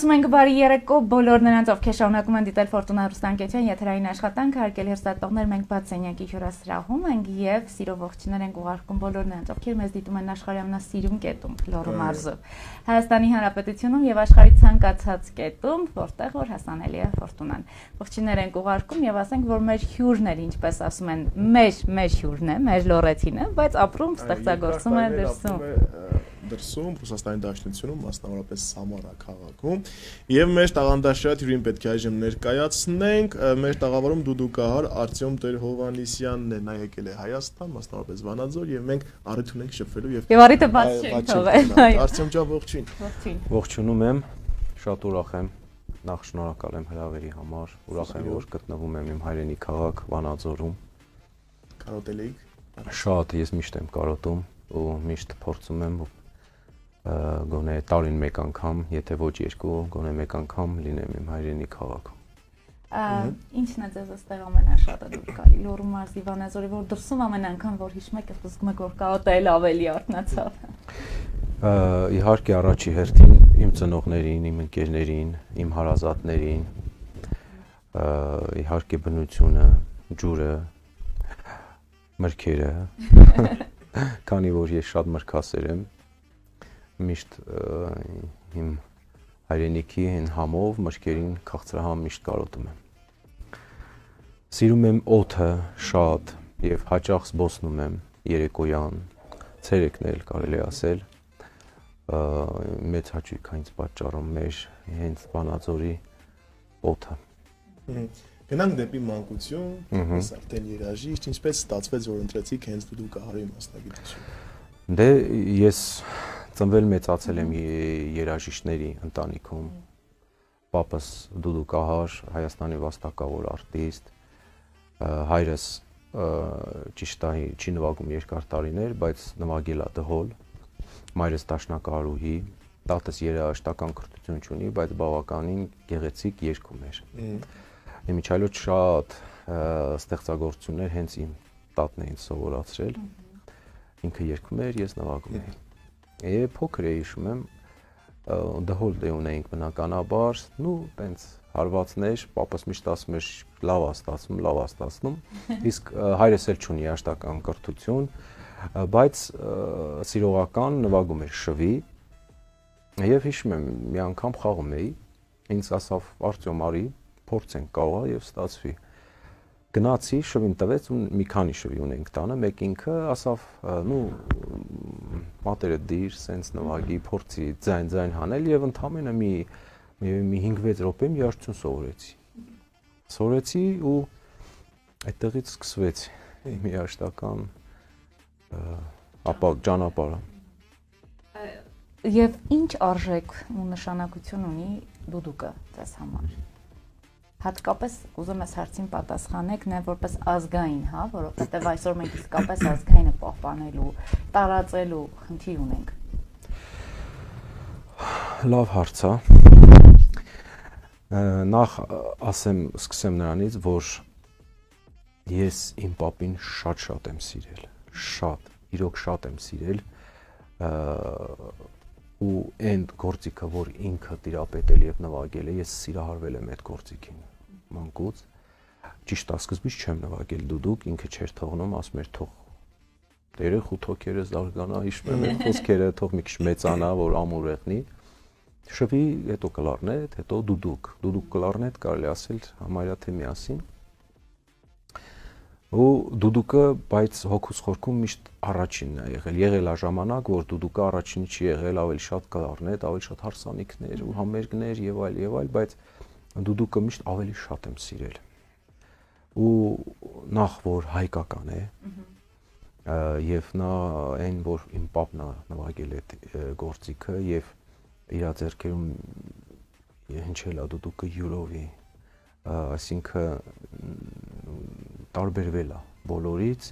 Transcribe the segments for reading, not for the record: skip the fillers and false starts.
Ասում ենք բարի երեկո բոլոր նրանց, ովքեր շարունակում են դիտել Ֆորտունա հեռուստաընկերության եթերային աշխատանքը, հարգելի հեռուստատողներ, մենք բաց սենյակի հյուրասրահում ենք եւ սիրով ողջույններ ենք ուղարկում բոլոր նրանց, ովքեր մեզ դիտում են աշխարհի ամենասիրուն կետում, Լոռու մարզով, Հայաստանի Հանրապետությունում եւ աշխարհի ցանկացած կետում, որտեղ որ հասանելի է Ֆորտունան։ Ողջույններ ենք ուղարկում եւ ասենք, որ մեր հյուրն է, ինչպես ասում են, մեր հյուրն է, մեր լոռեցին է, բայց ապրում, ստեղծագործում է դրսում Ռուսաստանի Դաշնությունում, մասնավորապես Սամարա քաղաքում, եւ մեր տաղանդաշատ հյուրին պետք է այժմ ներկայացնենք, մեր տաղավարում դուդուկահար Արտյոմ Տեր-Հովհաննիսյանն է, նա եկել է Հայաստան, մասնավորապես Վանաձոր, եւ մենք առիթ ունենք շփվելու եւ առիթը բաց չենք թողել։ Արտյոմ ջան, ողջույն։ Ողջունում եմ, շատ ուրախ եմ, նախ շնորհակալ եմ հրավերի համար, ուրախ եմ, որ գտնվում եմ իմ հայրենի քաղաք Վանաձորում։ Կարոտել եք։ Շատ, ես միշտ եմ կարոտում ու միշտ փորձում եմ գոնե տարին մեկ անգամ, եթե ոչ երկու, գոնե մեկ անգամ լինեմ իմ հայրենի քաղաքում։ Ինչն է ձեզ այստեղ ամենաշատը դուր գալի Լոռու մարզի Վանաձորի, որ դրսում ամեն անգամ որ հիշում եք, զգում եք, որ կարոտել ավելի արթնացավ։ Իհարկե առաջի հերթին իմ ծնողներին, իմ ընկերներին, իմ հարազատներին, իհարկե բնությունը, ջուրը, մրգերը, քանի որ ես շատ մրգասեր եմ, միշտ իմ հայրենիքի համով մրգերին քաղցրահամ միշտ կարոտում եմ։ Սիրում եմ օդը շատ եւ հաճախ զբոսնում եմ երեկոյան, ցերեկն էլ կարելի ասել, մեծ հաճույք ինձ պատճառում մեր հենց Վանաձորի օդը։ Գնանք դեպի մանկություն, ես արդեն երաժիշտ, ինչպես ստացվեց, որ ընտրեցիք հենց դուդուկահարի մասնագիտությունը։ Դե ես ծնվել մեծացել եմ երաժիշտների ընտանիքում, պապս դուդուկահար, Հայաստանի վաստակավոր արտիստ, հայրս ճիշտ է չի նվագում երկար տարիներ, բայց նվագել է դհոլ, մայրս դաշնակահարուհի, տատս երաժշտական կրթություն չունի, բայց բավականին գեղեցիկ երգում էր։ Իմիջիայլոց շատ ստեղծագործություններ հենց իմ տատն է ինձ սովորացրել, ինքը երգում էր, ես նվագում էի։ Եվ փոքր էի հիշում եմ, դհոլ դե ունեինք բնականաբար, նու տենց հարվածներ, պապս միշտ ասում էր լավ է ստացվում, իսկ հայրս էլ չունի երաժշտական կրթություն, բայց սիրողական նվագում էր շվի, եւ հիշում եմ մի անգամ խաղում էի, ինձ ասավ Արտյոմ արի, փորձենք կարող է եւ ստացվի։ Գնացի, շվին տվեց ու մի քանի շվի ունենք տանը, մեկ ինքը ասավ, նու մատերը դիր, սենց նվագի, փորձի ձայն հանել եւ ընդամենը մի 5-6 րոպե երաժշտություն սովորեցի ու այդտեղից սկսվեց իմ երաժշտական ճանապարհը։ Եվ ինչ արժեք ու նշանակություն ունի դուդուկը ձեզ համար։ Հատկապես ուզում ես հարցին պատասխանեք նաև որպես ազգային, հա, որովհետև այսօր մենք իսկապես ազգայինը պահպանելու, տարածելու խնդիր ունենք։ Լավ հարց է։ Նախ սկսեմ նրանից, որ ես իմ պապին շատ եմ սիրել, իրոք շատ եմ սիրել ու այն գործիքը, որ ինքը տիրապետել եւ նվագել է, ես սիրահարվել եմ այդ գործիքին մանկուց։ Ճիշտ է, սկզբից չեմ նվագել դուդուկ, ինքը չէր թողնում, ասում էր թող երեխու թոքերը զարգանա, հիշում եմ այդ խոսքերը, թող մի քիչ մեծանա, որ ամուր եղնի։ Շվի, հետո կլարնետ, հետո դուդուկ կլարնետ կարելի ասել համարյա թե միասին։ Ու դուդուկը, բայց հոգուս խորքում միշտ առաջինն է եղել է ժամանակ, որ դուդուկը առաջինը չի եղել, ավելի շատ կլարնետ, ավելի շատ հարսանիքներ ու համերգներ եւ այլ, բայց դուդուկը միշտ ավելի շատ եմ սիրել։ Ու նախ որ հայկական է, եւ նա այն որ իմ պապն է նվագել այդ գործիքը եւ իր ձեռքերում հնչել է դուդուկը յուրովի, այսինքն տարբերվել է բոլորից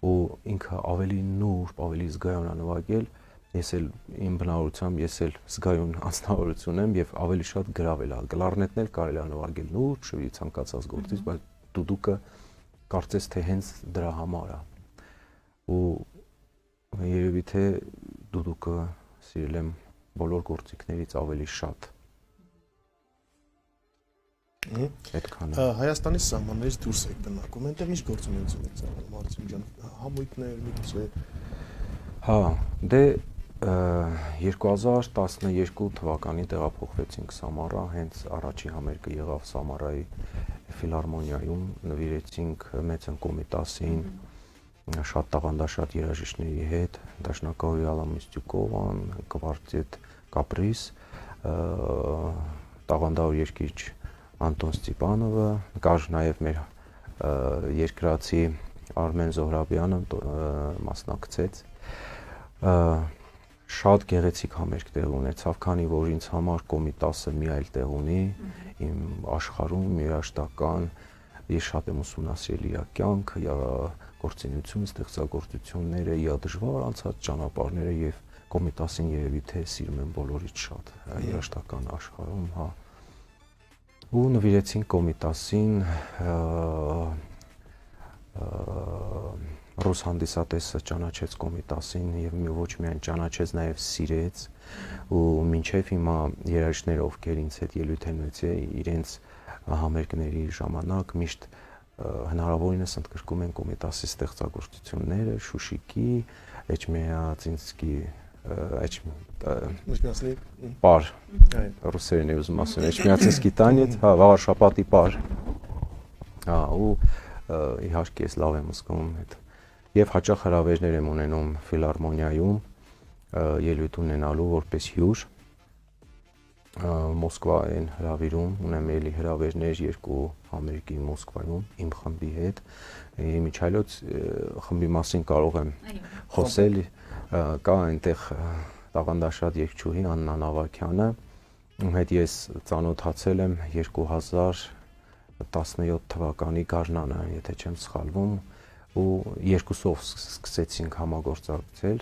ու ինքը ավելի նուրբ, ավելի զգայուն է նվագել, ես էլ իմ բնավորությամբ ես էլ զգայուն անձնավորություն եմ եւ ավելի շատ գրավել է։ Կլարնետն էլ կարելի է նվագել նուրբ, շվի ցանկացած գործից, բայց դուդուկը կարծես թե հենց դրա համար է։ Ու երևի թե դուդուկը սիրել եմ բոլոր գործիքներից ավելի շատ։ Այդքանը։ Հայաստանի սահմաններից դուրս եք բնակվում, այնտեղ ինչ գործունեություն եք ծավալում, Արտյոմ ջան, համույթներ, միգուցե։ Հա, դե 2012 թվականին տեղափոխվեցինք Սամարա, հենց առաջի համերգը եղավ Սամարայի ֆիլհարմոնիայում, նվիրեցինք Մեծն Կոմիտասին, շատ տաղանդաշատ երաժիշտների հետ, դաշնակահույր Ալամիստյուկովան, կվարտետ Կապրիս, տաղանդավոր երգիչ Անտոն Ստիպանովը, կար նաև մեր երկրացի Արմեն Զոհրաբյանը մասնակցեց։ Շատ գեղեցիկ համերգ տեղ ունեցավ, քանի որ ինձ համար Կոմիտասը մի այլ տեղ ունի իմ աշխարհում, երաժշտական, ես շատ եմ ուսումնասիրել իր կյանքը, գործունեությունը, ստեղծագործությունները, իր դժվար անցած ճանապարհները եւ Կոմիտասին երևի թե սիրում եմ բոլորից շատ երաժշտական աշխարհում, հա։ Ու նվիրեցինք Կոմիտասին ռուս հանդիսատեսը ճանաչեց Կոմիտասին եւ ոչ միայն ճանաչեց, նաեւ սիրեց ու մինչեւ հիմա երաժիշտները, ովքեր ինձ հետ ելույթ են ունեցել, իրենց համերգների ժամանակ միշտ հնարավորինս ընդգրկում են Կոմիտասի ստեղծագործությունները, Շուշիկի, Էչմիածինսկի, պար, ռուսերեն եմ ուզում ասել, Էչմիածինսկի տանյեց, հա, վաղարշապատի պար, հա, ու իհարկե ես լավ եմ զգում այդ եւ հաճախ հրավերներ եմ ունենում ֆիլհարմոնիայում ելույթ ունենալու որպես հյուր Մոսկվայեն հրավիրում ունեմ էլի հրավերներ երկու համերգի Մոսկվայում իմ խմբի հետ Միչայլոց խմբի մասին կարող եմ խոսել կա այնտեղ տաղանդաշատ երգչուհի Աննա Նավակյանը ում հետ ես ծանոթացել եմ 2017 թվականի գարնանը եթե չեմ սխալվում ու երկուսով սկսեցինք համագործակցել,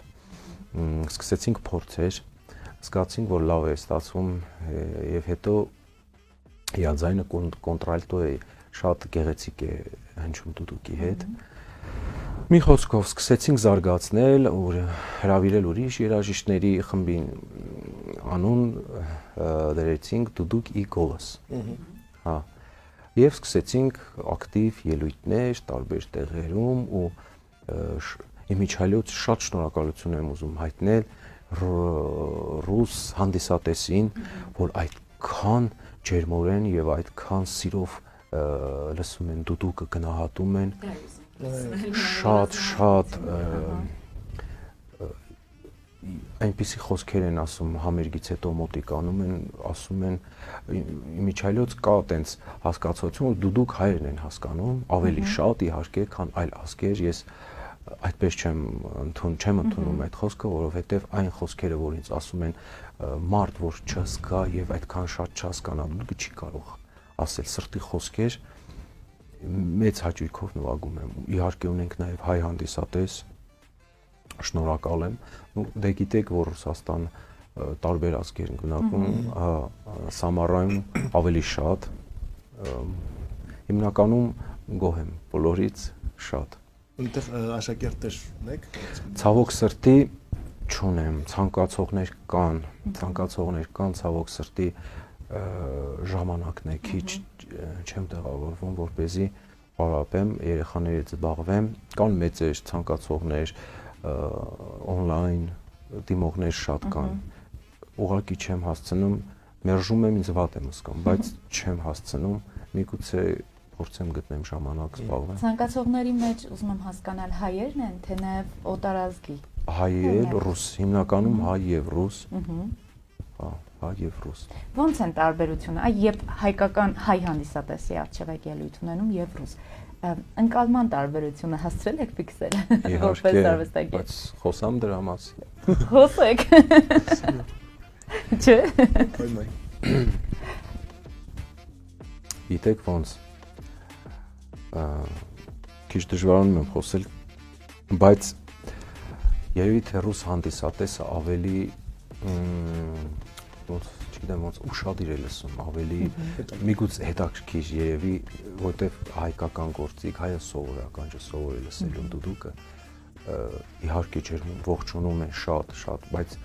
սկսեցինք փորձեր, զգացինք, որ լավ է ստացվում եւ հետո իաձայնը կոնտրալտո է, շատ գեղեցիկ է հնչում դուդուկի հետ։ Մի խոսքով սկսեցինք զարգացնել, հրավիրել ուրիշ երաժիշտների խմբին անուն դրեցինք Դուդուկ ի գոլոս։ Հա Եվ սկսեցինք ակտիվ ելույթներ տարբեր տեղերում ու իմիջիալոց շատ շնորհակալություն եմ ուզում հայտնել ռուս հանդիսատեսին, որ այդքան ջերմորեն եւ այդքան սիրով լսում են դուդուկը գնահատում են շատ այնպիսի խոսքեր են ասում համերգից հետո մոտիկանում են ասում են Միչայլոց կա տենց հասկացություն որ դուդուկ հայերն են հասկանում ավելի շատ իհարկե քան այլ ազգեր ես այդպես չեմ ընդունում այդ խոսքը որովհետև այն խոսքերը որ ինձ ասում են մարդ որ չհսկա եւ այդքան շատ չհասկանա դուդուկը չի կարող ասել սրտի խոսքեր մեծ հաճույքով նվագում եմ իհարկե ունենք նաեւ հայ հանդիսատես շնորհակալ եմ դե գիտեք որ Ռուսաստան տարբեր ազգեր են գնակում Սամարայում ավելի շատ հիմնականում գոհ եմ բոլորից շատ Այնտեղ աշակերտներ ունեք ցավոք սրտի չունեմ ցանկացողներ կան ցավոք սրտի ժամանակն է քիչ չեմ տեղավորվում որպեսզի պարապեմ երեխաներից զբաղվեմ կան մեծեր ցանկացողներ on-line դիմողներ շատ կան ուղղակի չեմ հասցնում մերժում եմ ինձ վատ եմ զգում բայց չեմ հասցնում միգուցե փորձեմ գտնեմ ժամանակ զբաղվեմ ցանկացողների մեջ ուզում եմ հասկանալ հայերն են թե նաև օտարազգի հայ եւ ռուս հիմնականում հայ եւ ռուս հա հայ եւ ռուս ո՞նց են տարբերությունը այ երբ հայկական հայ հանդիսատեսի առջև եք ելույթ ունենում եւ ռուս ընկալման տարբերությունը հասցրել եք ֆիքսել որպես արվեստագետ բայց խոսամ դրա մասին խոսեք չէ Գիտեք ոնց քիչ դժվարանում եմ խոսել բայց երևի թե ռուս հանդիսատեսը ավելի ոնց չգիտեմ ոնց ուշադիր է լսում ավելի միգուցե հետաքրքիր երևի որտեվ հայկական գործիք հայը սովորական չէ սովորել լսելու դուդուկը իհարկե ջերմում ողջունում են շատ բայց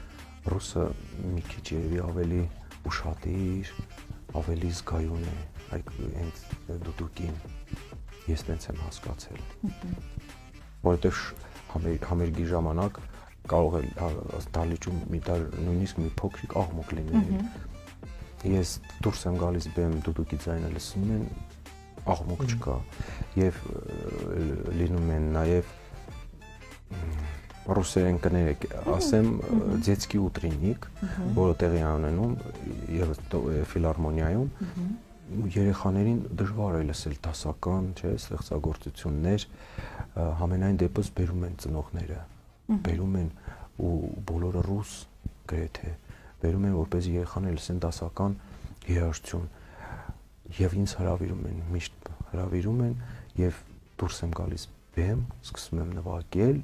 ռուսը մի քիչ երևի ավելի ուշադիր ավելի զգայուն է, այք հենց դուդուկին ես տենց եմ հասկացել։ Որովհետև համերգի ժամանակ կարող է դալիճում նույնիսկ մի փոքրիկ աղմուկ լինել։ Ես դուրս եմ գալիս բեմ դուդուկի ձայնը լսում եմ, աղմուկ չկա եւ լինում են նաեւ ռուսերեն կներեք, ասեմ детский утренник, որը տեղի է ունենում եւ ֆիլհարմոնիայում երեխաներին դժվար է լսել դասական, չէ, ստեղծագործություններ, համենայն դեպս բերում են ծնողները, բերում են ու բոլորը ռուս գրեթե, բերում են որպեսզի երեխաները լսեն դասական երաժշտություն եւ ինձ հրավիրում են, միշտ հրավիրում են եւ դուրս եմ գալիս բեմ, սկսում եմ նվագել,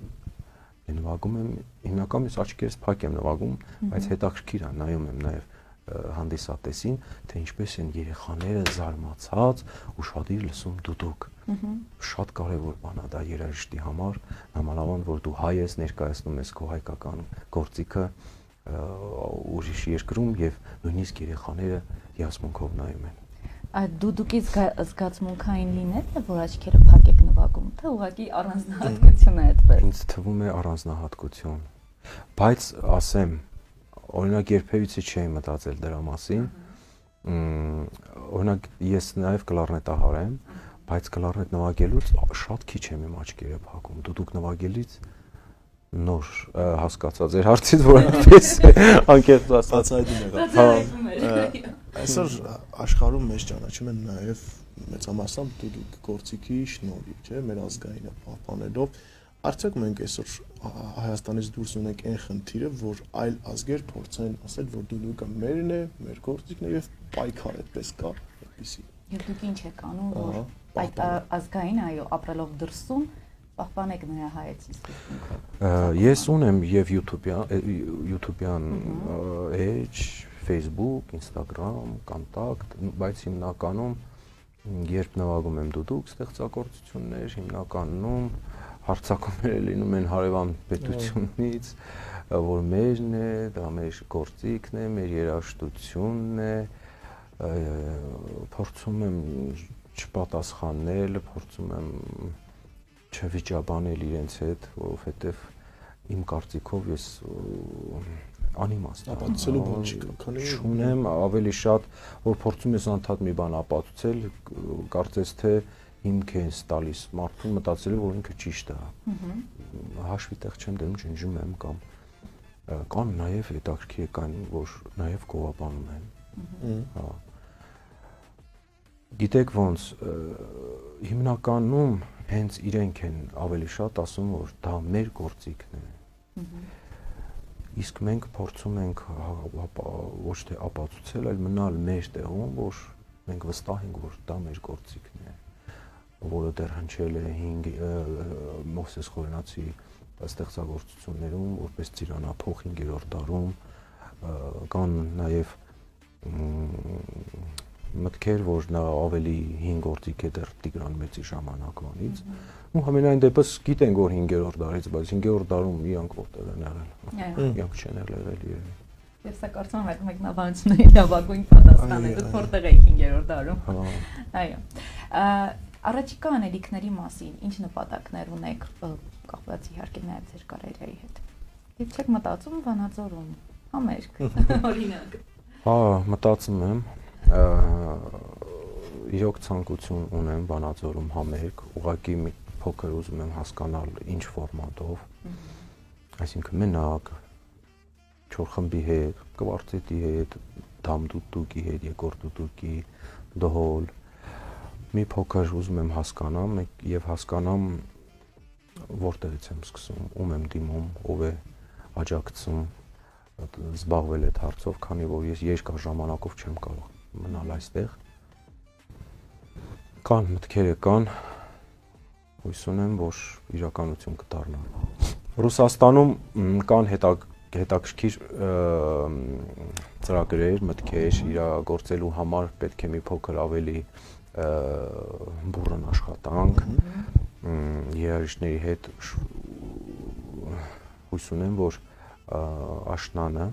նվագում եմ, հիմնականում աչքերս փակ եմ նվագում, բայց հետաքրքիր է, նայում եմ նաեւ հանդիսատեսին, թե ինչպես են երեխաները զարմացած ու շատիր լսում դուդուկ։ Շատ կարևոր բան է դա երաժշտի համար, նամանավանդ որ դու հայ ես, ներկայացնում ես քո հայկական գործիքը ուրիշ երկրում եւ նույնիսկ երեխաները հիասմունքով նայում են։ Դուդուկի զգացմունքային լինելն է, որ աչքերը փակ եք նվագում, թե ուղղակի առանձնահատկություն է այդպես։ Ինձ թվում է առանձնահատկություն, բայց ասեմ, օրինակ երբևիցե չէի մտածել դրա մասին, օրինակ ես նաև կլարնետահար եմ, բայց կլարնետ նվագելուց շատ քիչ եմ իմ աչքերը փակում, դուդուկ նվագելից նոր հասկացած էր հարցից, որ այնպես անկեղծ ասած այդում եղավ։ Այսօր աշխարհում մեզ ճանաչում են նաև մեծամասամբ դուդուկ գործիքի շնորհիվ, չէ, մեր ազգայինը պահպանելով։ Արդյոք մենք այսօր Հայաստանից դուրս ունենք այն խնդիրը, որ այլ ազգեր փորձեն ասել, որ դուդուկը մերն է, մեր գործիքն է եւ պայքար այդպես կա, այդպեսի։ Եվ դուք ինչ եք անում, որ այդ ազգային այո, ապրելով դրսում պահպանեք նրա հայեցի սկզբունքը։ Ես ունեմ եւ YouTube-յան էջ, Facebook, Instagram, Contact, բայց հիմնականում երբ նվագում եմ դուդուկ ստեղծագործություններ, հիմնականում հարցակումները լինում են հարևան պետությունից, որ մերն է, դա մեր գործիքն է, մեր երաժշտությունն է, փորձում եմ չպատասխանել, փորձում եմ չվիճաբանել իրենց հետ, որովհետև իմ կարծիքով ես անիմաստ ապացուցելու բան չկա, քանի չունեմ ավելի շատ, որ փորձում ես անդադ մի բան ապացուցել, կարծես թե հիմք ես տալիս մարդուն մտածելու, որ ինքը ճիշտ է։ Հաշվի տեղ չեմ դնում, ջնջում եմ կամ կան նաև հետաքրքիր կան, որ նաև գովաբանում են։ Հա։ Գիտեք ոնց հիմնականում հենց իրենք են ավելի շատ ասում, որ դա մեր գործիքն է։ Իսկ մենք փորձում ենք ոչ թե ապացուցել, այլ մնալ մեր տեղում, որ մենք վստահ ենք, որ դա մեր գործիքն է, որը դեռ հնչել է Մովսես Խորենացի ստեղծագործություններում, որպես ծիրանափող 5-րդ դարում, կան նաև մտքեր, որ նա ավելի հին գործիք է դեռ Տիգրան Մեծի ժամանակվանից, ու համենայն դեպս գիտենք, որ 5-րդ դարից, բայց 5-րդ դարում իրանք որտեղ են եղել, իրանք չեն եղել երևի։ Եվ սա կարծում եմ այդ մեկնաբանությունների լավագույն պատասխանն է, դուք որտեղ եք 5-րդ դարում։ Այո։ Առաջիկա անելիքների մասին ինչ նպատակներ ունեք, կապված իհարկե նաև ձեր կարիերայի հետ։ Եվ չեք մտածում Վանաձորում, համերգ, օրինակ։ Հա, մտածում եմ, իրոք ցանկություն ունեմ Վանաձորում համերգ, ուղղակի մի փոքր ուզում եմ հասկանալ ինչ ֆորմատով, այսինքն մենակ, 4 խմբի հետ, կվարտետի հետ, դամդուդուկի հետ, երկրորդ դուդուկի, դհոլ, մի փոքր ուզում եմ հասկանամ եւ հասկանամ որտեղից եմ սկսում, ում եմ դիմում, ով է աջակցում զբաղվել այդ հարցով, քանի որ ես երկար ժամանակով չեմ կարող մնալ այստեղ։ Կան մտքերը կան, հույս ունեմ, որ իրականություն կդառնա։ Ռուսաստանում կան հետաքրքիր ծրագրեր, մտքեր իրագործելու համար պետք է մի փոքր ավելի բուռն աշխատանք, երաժիշտների հետ հույս ունեմ, որ աշնանը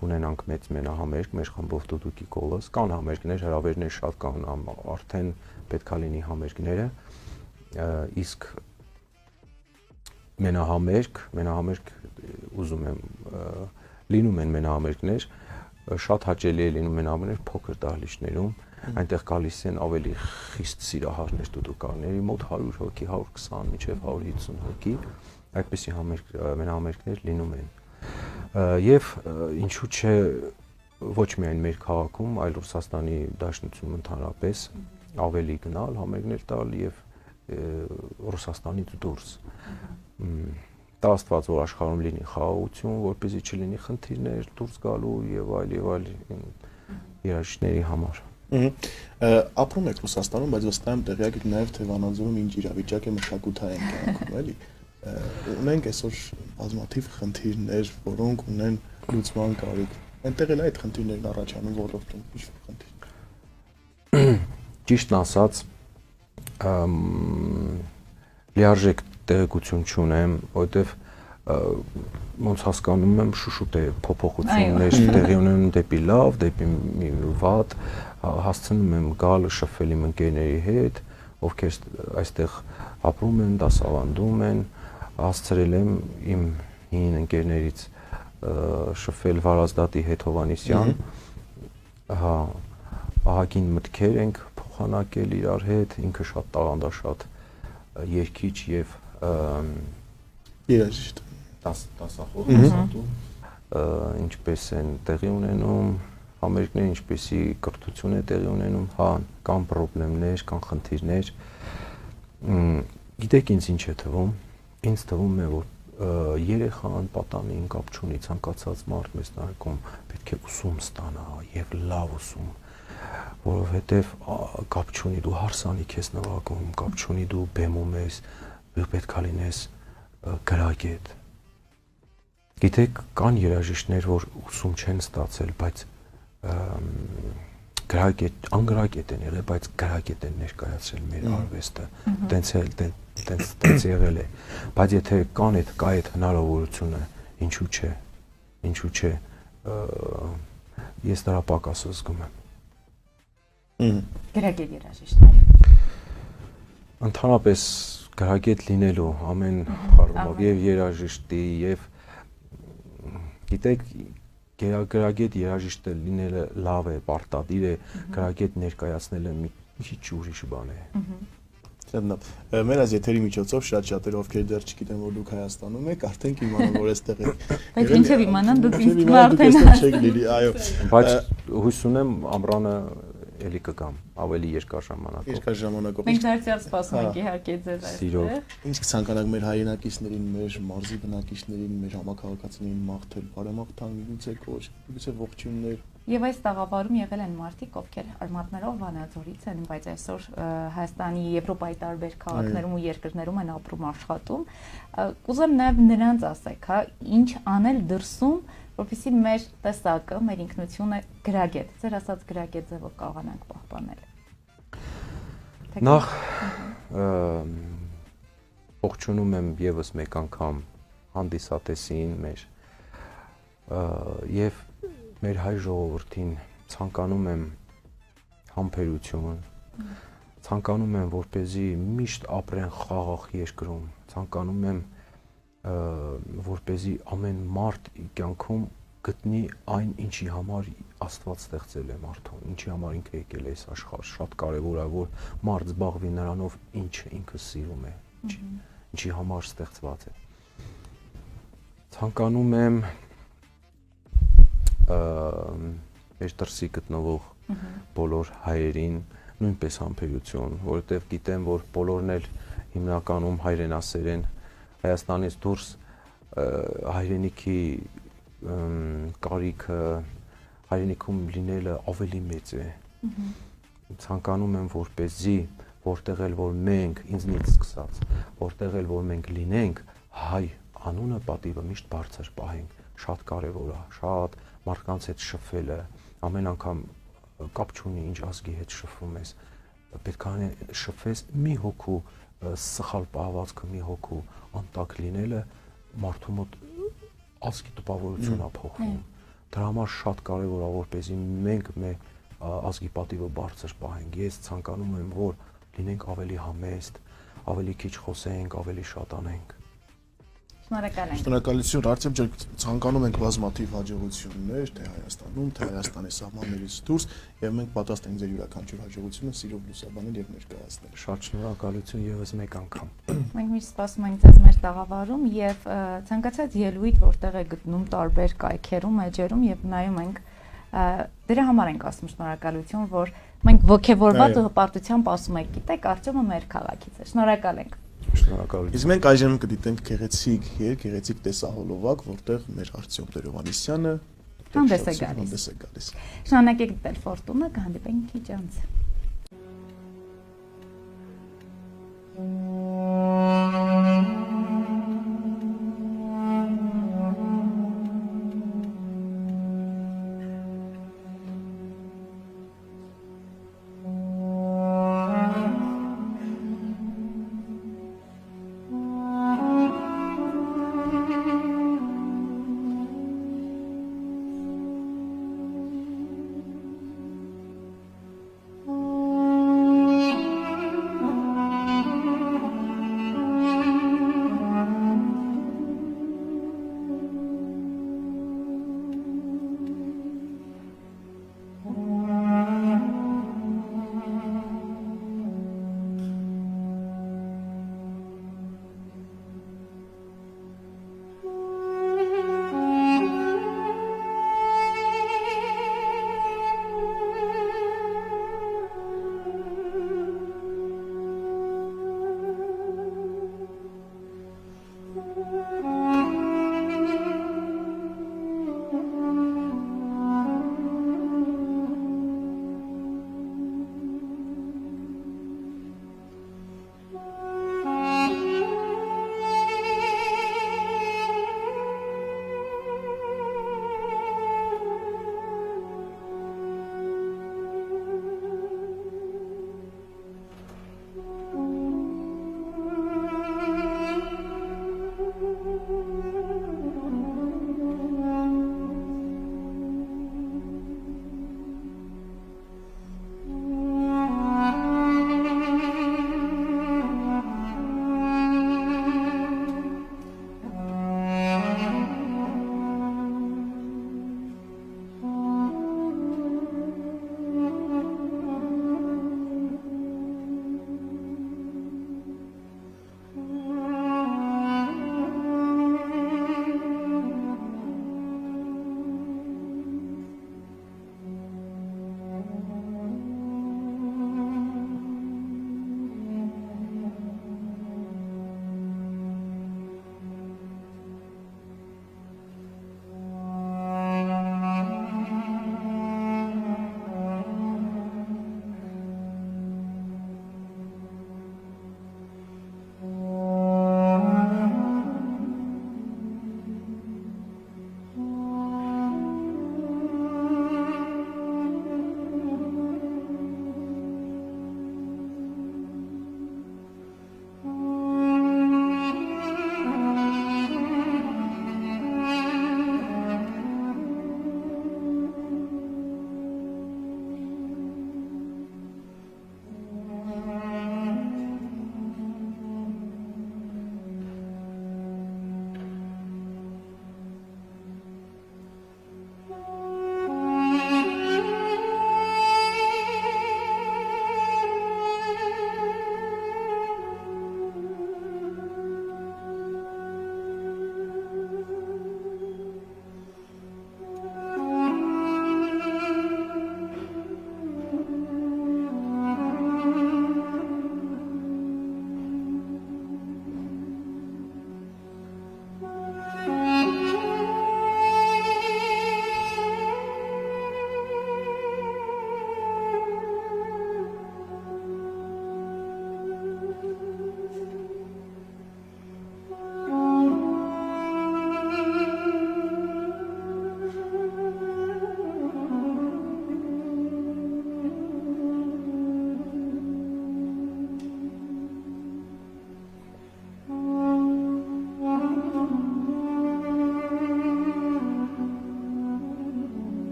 կունենանք մեծ մենահամերգ, մեր խմբով դուդուկի կոլոս, կան համերգներ, հրավերներ շատ կան, արդեն պետք է լինի համերգները, իսկ մենահամերգ ուզում եմ լինում են մենահամերգներ, շատ հաճելի է լինում մենահամերգներ փոքր դահլիճներում, այնտեղ գալիս են ավելի խիստ սիրահարներ դուդուկաների, մոտ 100 հոգի, 120 մինչև 150 հոգի, այդպիսի մենահամերգներ լինում են։ Եվ ինչու՞ չէ ոչ միայն մեր քաղաքում, այլ Ռուսաստանի Դաշնությունում ընդհանրապես ավելի գնալ, համերգներ տալ եւ Ռուսաստանից դուրս։ Դա Աստված որ աշխարհում լինի խաղաղություն, որպեսզի չլինի խնդիրներ դուրս գալու եւ այլ երաժիշտների համար։ Ապրում եք Ռուսաստանում, բայց վստահ եմ տեղյակ եք նաեւ թե Վանաձորում ինչ իրավիճակ է մշակութային կյանքում, էլի։ Ունենք այսօր բազմաթիվ խնդիրներ, որոնք ունեն լուծման կարիք։ Այնտեղ էլ այդ խնդիրներն առաջանում ոլորտում, ինչ խնդիր։ Ճիշտն ասած, լիարժեք տեղեկություն չունեմ, որովհետև ոնց հասկանում եմ շուշուտ է փոփոխություններ տեղի ունենում դեպի լավ, դեպի վատ, հասցնում եմ գալ շփվել իմ ընկերների հետ, ովքեր այստեղ ապրում են, դասավանդում են, հասցրել եմ իմ հին ընկերներից շփվել Վարազդատի հետ Հովանեսյան, ահագին մտքեր ենք փոխանակել իրար հետ, ինքը շատ տաղանդաշատ երգիչ եւ երաժիշտ դասախոս դասատու, ինչպես են տեղի ունենում համերգներ, ինչպեսի կրթություն է տեղի ունենում, կան խնդիրներ, կան խնդիրներ։ Գիտեք ինձ ինչ է թվում, ինձ թվում է որ երեխան պատանին կապ չունի, ցանկացած մարդ մեզ նայում պետք է ուսում ստանա եւ լավ ուսում, որովհետեւ կապ չունի դու հարսանիք ես նվագում, կապ չունի դու բեմում ես, պետք է լինես գրագետ։ Գիտեք, կան երաժիշտներ, որ ուսում չեն ստացել, բայց անգրագետ են եղել, բայց գրագետ են ներկայացրել մեր արվեստը, տենց եղել է, բայց եթե կա այդ հնարավորությունը, ինչու՞ չէ, ես դրա պակասը զգում եմ։ Գրագետ երաժիշտներ։ Ընդհանրապես գրագետ լինելու ամեն առումով եւ երաժիշտի եւ գիտեք գրագետ երաժիշտը լինելը լավ է, պարտադիր է, գրագետ ներկայացնելը մի քիչ ուրիշ բան է։ Մեր այս եթերի միջոցով շատ-շատերը ովքեր դեռ չգիտեն որ դուք Հայաստանում եք, արդեն կիմանան որ այստեղ եք։ Բայց ինչեւ իմանան դուք ինձ արդեն չեք լինի, այո։ Բայց հույս ունեմ ամռանը էլի կգամ, ավելի երկար ժամանակով։ Երկար ժամանակով։ Մենք դարձյալ սպասում ենք իհարկե ձեզ այստեղ։ Ինչ կցանկանաք մեր հայրենակիցներին, մեր մարզի բնակիչներին, մեր համակարգացիներին մաղթել, բարեմաղթան, գուցե կոչ, գուցե ողջույններ։ Եվ այս տաղավարում եղել են մարդիկ, ովքեր արմատներով Վանաձորից են, բայց այսօր Հայաստանի, Եվրոպայի տարբեր քաղաքներում ու երկրներում են ապրում, աշխատում։ Կուզեմ նաև նրանց ասեք, ինչ անել դրսում, որպեսզի մեր տեսակը, մեր ինքնությունը գրագետ, ձեր ասած գրագետ ձևով կարողանանք պահպանել։ Նախ ողջունում եմ եւս մեկ անգամ հանդիսատեսին մեր եւ մեր հայ ժողովրդին ցանկանում եմ համբերություն, ցանկանում եմ որպեսզի միշտ ապրեն խաղաղ երկրում, ցանկանում եմ որպեսզի ամեն մարդ կյանքում գտնի այն ինչի համար Աստված ստեղծել է մարդուն, ինչի համար ինքը եկել է այս աշխարհ, շատ կարևոր է որ մարդ զբաղվի նրանով ինչը ինքը սիրում է, ինչի համար ստեղծված է։ Ցանկանում եմ մեր դրսի գտնվող բոլոր հայերին նույնպես համբերություն, որովհետև գիտեմ, որ բոլորն էլ հիմնականում հայրենասեր են, Հայաստանից դուրս հայրենիքի կարիքը, հայրենիքում լինելը ավելի մեծ է։ Ցանկանում եմ, որպեսզի որտեղ էլ որ մենք, ինձնից սկսած, որտեղ էլ որ մենք լինենք, հայ անունը պատիվը միշտ բարձր պահենք, շատ կարևոր է, շատ մարդկանց հետ շփվելը, ամեն անգամ կապ չունի ինչ ազգի հետ շփվում ես, պետք է շփվես մի հոգու սխալ պահվածքը, մի հոգու անտակ լինելը մարդու մոտ ազգի տպավորություն է փոխում, Դրա համար շատ կարևոր է, որպեսզի մենք մեր ազգի պատիվը բարձր պահենք։ Ես ցանկանում եմ, որ լինենք ավելի համեստ, ավելի քիչ խոսենք, ավելի շատ անենք։ Շնորհակալ ենք։ Շնորհակալություն, Արտեմ ջան, ցանկանում ենք բազմաթիվ հաջողություններ թե Հայաստանում, թե Հայաստանի սահմաններից դուրս, եւ մենք պատրաստ ենք ձեր յուրաքանչյուր հաջողությունը սիրով լուսաբանել եւ ներկայացնել։ Շատ շնորհակալություն եւս մեկ անգամ։ Մենք միշտ սպասում ենք ձեզ մեր տաղավարում եւ ցանկացած ելույթ, որտեղ է գտնում տարբեր կայքերում, էջերում եւ նայում ենք դրա համար ենք ասում շնորհակալություն, որ մենք ողջևորված ու հպարտությամբ ասում ենք, գիտեք, Արտեմը մեր քաղաքից է։ Շնորհակալ ենք։ Շնորհակալություն։ Իսկ մենք այժմ կդիտենք գեղեցիկ երգ, գեղեցիկ տեսահոլովակ, որտեղ մեր Արտյոմ Տերովանիսյանը հանդես է գալիս։ Շնորհակալեք դիտել Ֆորտունա, կհանդիպենք քիչ անց։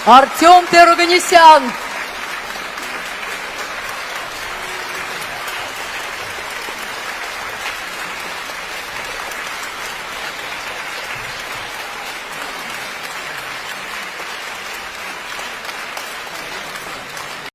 Արտյոմ Տեր-Օվանեսյան